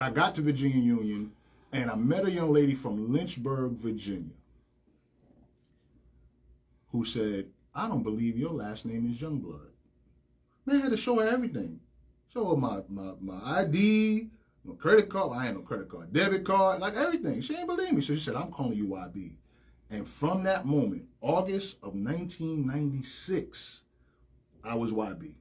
I got to Virginia Union, and I met a young lady from Lynchburg, Virginia, who said, "I don't believe your last name is Youngblood." Man, I had to show her everything. Show her my ID, my credit card. I ain't no credit card, debit card, like everything. She ain't believe me. So she said, "I'm calling you YB." And from that moment, August of 1996, I was YB.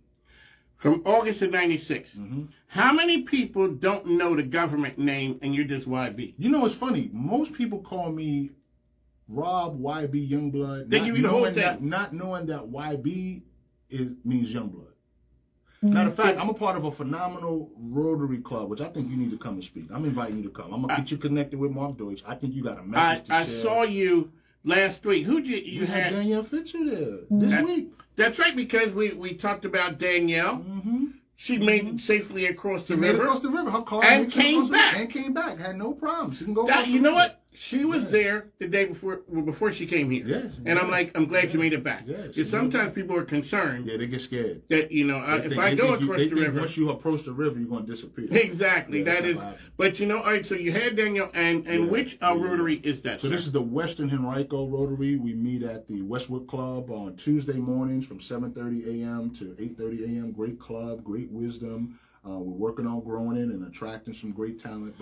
From August of 96. Mm-hmm. How many people don't know the government name and you're just YB? You know, it's funny. Most people call me Rob YB Youngblood. They give you the whole thing. Not knowing that YB means Youngblood. Matter of fact, I'm a part of a phenomenal Rotary Club, which I think you need to come and speak. I'm inviting you to come. I'm going to get you connected with Mark Deutsch. I think you got a message to share. I saw you last week. Who'd you had? Danielle Fitcher there this week. That's right, because we talked about Danielle. Mm-hmm. She made it safely across the river. Made it across the river. Her car and came back. And came back. Had no problem. She can go. You know what? She was there the day before she came here. Yes. And I'm glad you made it back. Yes. Because sometimes people are concerned. Yeah, they get scared. That if I go across the river, once you approach the river, you're going to disappear. Exactly. That is. But all right. So you had Danielle, and which Rotary is that? So this is the Western Henrico Rotary. We meet at the Westwood Club on Tuesday mornings from 7:30 a.m. to 8:30 a.m. Great club, great wisdom. We're working on growing it and attracting some great talent.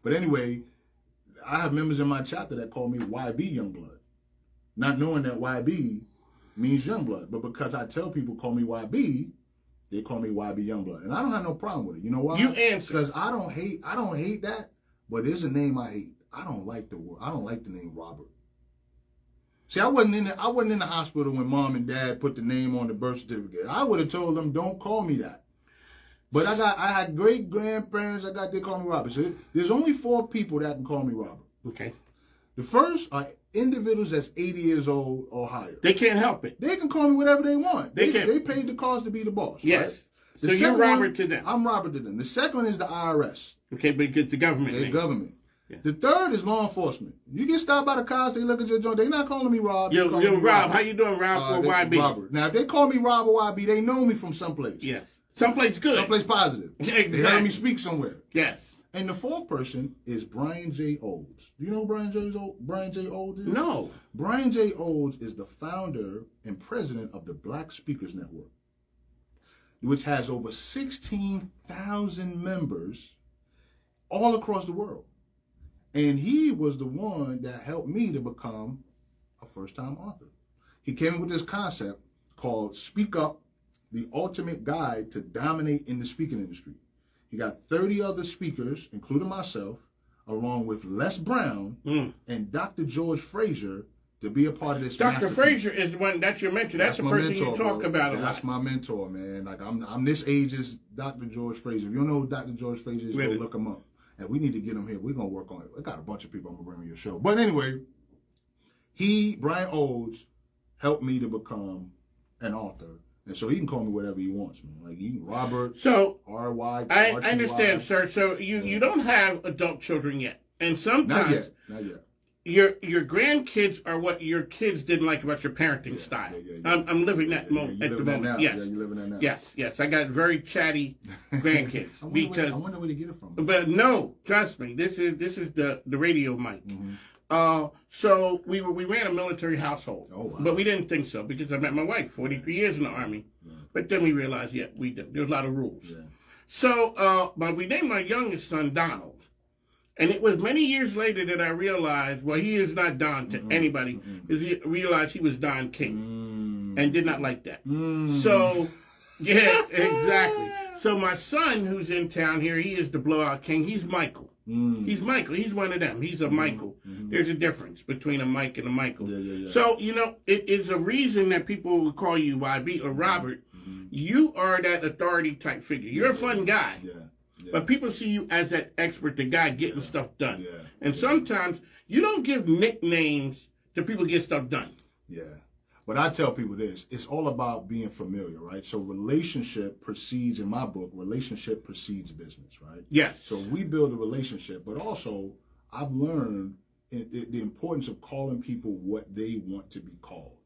But anyway, I have members in my chapter that call me YB Youngblood, not knowing that YB means Youngblood. But because I tell people call me YB, they call me YB Youngblood, and I don't have no problem with it. You know why? You answer. Because I don't hate that, but there's a name I hate. I don't like the word. I don't like the name Robert. See, I wasn't in the hospital when mom and dad put the name on the birth certificate. I would have told them, don't call me that. But I had great grandparents. They call me Robert. So there's only 4 people that can call me Robert. Okay. The first are individuals that's 80 years old or higher. They can't help it. They can call me whatever they want. They paid the cost to be the boss. Yes. Right? So you're Robert to them. I'm Robert to them. The second one is the IRS. Okay, but it's the government. The government. Yeah. The third is law enforcement. You get stopped by the cops, they look at your joint. They're not calling me Rob. Yo, Rob. How you doing, Rob or YB? Robert. Now, if they call me Rob or YB, they know me from someplace. Yes. Someplace good. Someplace positive. Exactly. They heard me speak somewhere. Yes. And the fourth person is Brian J. Olds. Do you know who Brian J. Olds is? No. Brian J. Olds is the founder and president of the Black Speakers Network, which has over 16,000 members all across the world. And he was the one that helped me to become a first-time author. He came up with this concept called Speak Up, the ultimate guide to dominate in the speaking industry. He got 30 other speakers, including myself, along with Les Brown and Dr. George Frazier, to be a part of this. Dr. Frazier is the one, that's your mentor. That's the person mentor, you talk about a lot. That's my mentor, man. Like I'm this age as Dr. George Frazier. If you don't know who Dr. George Frazier is, really? Go look him up. And we need to get him here. We're going to work on it. I got a bunch of people I'm going to bring on your show. But anyway, Brian Olds, helped me to become an author. And so he can call me whatever he wants, man. Like he can Robert. So R-Y. I understand, sir. So you don't have adult children yet. And sometimes not yet. Your grandkids are what your kids didn't like about your parenting style. Yeah. I'm living that moment at the moment. Yes. Yeah, you're living that now. Yes. I got very chatty grandkids. I wonder where to get it from. But no, trust me. This is the radio mic. Mm-hmm. So we ran a military household. Oh, wow. But we didn't think so because I met my wife, 43 years in the Army. Yeah. But then we realized, we did. There was a lot of rules. Yeah. So we named my youngest son Donald. And it was many years later that I realized, he is not Don to anybody, because he realized he was Don King and did not like that. So, yeah, exactly. So my son, who's in town here, he is the Blowout King. He's Michael. He's Michael. He's one of them. He's a Michael. There's a difference between a Mike and a Michael. Yeah. So, it is a reason that people will call you YB or Robert. You are that authority type figure. You're a fun guy. Yeah. But people see you as that expert, the guy getting stuff done. Yeah. And sometimes you don't give nicknames to people get stuff done. Yeah. But I tell people this, it's all about being familiar, right? So relationship precedes, in my book, relationship precedes business, right? Yes. So we build a relationship, but also I've learned the importance of calling people what they want to be called,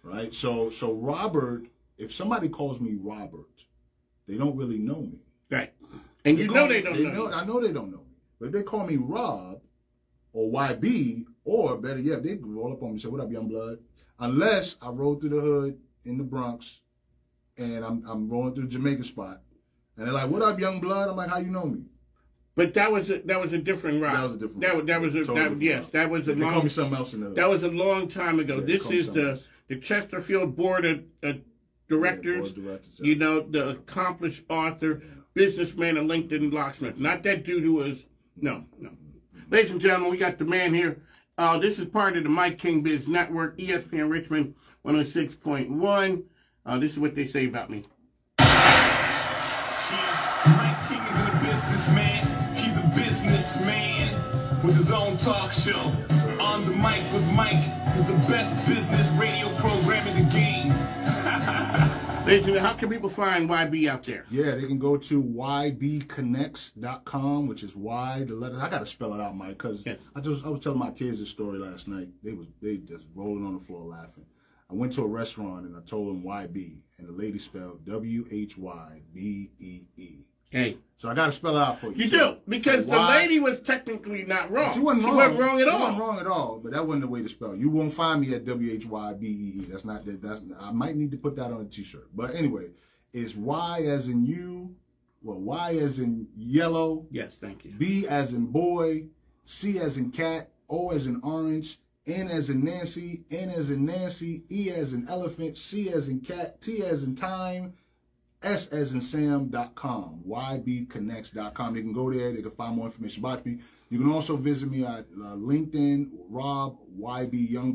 right? So Robert, if somebody calls me Robert, they don't really know me. Right. And you know they don't know you. I know they don't know me. But if they call me Rob or YB, or better yet, they roll up on me and say, "What up, young blood?" Unless I roll through the hood in the Bronx and I'm rolling through the Jamaica spot, and they're like, "What up, young blood?" I'm like, "How you know me?" But that was a different route. That was a different. That was a they call me something else in the hood. That was a long time ago. This is the Chesterfield Board of Directors. You know, the accomplished author, businessman, and LinkedIn locksmith. Not that dude who was no. Ladies and gentlemen, we got the man here. This is part of the Mike King Biz Network, ESPN Richmond 106.1. This is what they say about me. Mike King isn't a businessman. He's a businessman with his own talk show. On the Mic with Mike is the best business radio program in the game. Ladies and gentlemen, how can people find YB out there? Yeah, they can go to ybconnects.com, which is Y, the letter. I got to spell it out, Mike, because yes. I was telling my kids this story last night. They just rolling on the floor laughing. I went to a restaurant and I told them YB, and the lady spelled WHYBEE. Hey. So I got to spell it out for you. You do, because the lady was technically not wrong. She wasn't wrong. She wasn't wrong at all. She wasn't wrong at all, but that wasn't the way to spell it. You won't find me at WHYBEE. That's I might need to put that on a t-shirt. But anyway, it's Y as in you, Y as in yellow. Yes, thank you. B as in boy, C as in cat, O as in orange, N as in Nancy, N as in Nancy, E as in elephant, C as in cat, T as in time, S as in Sam.com, ybconnects.com. They can go there. They can find more information about me. You can also visit me at LinkedIn, Rob YB Youngblood.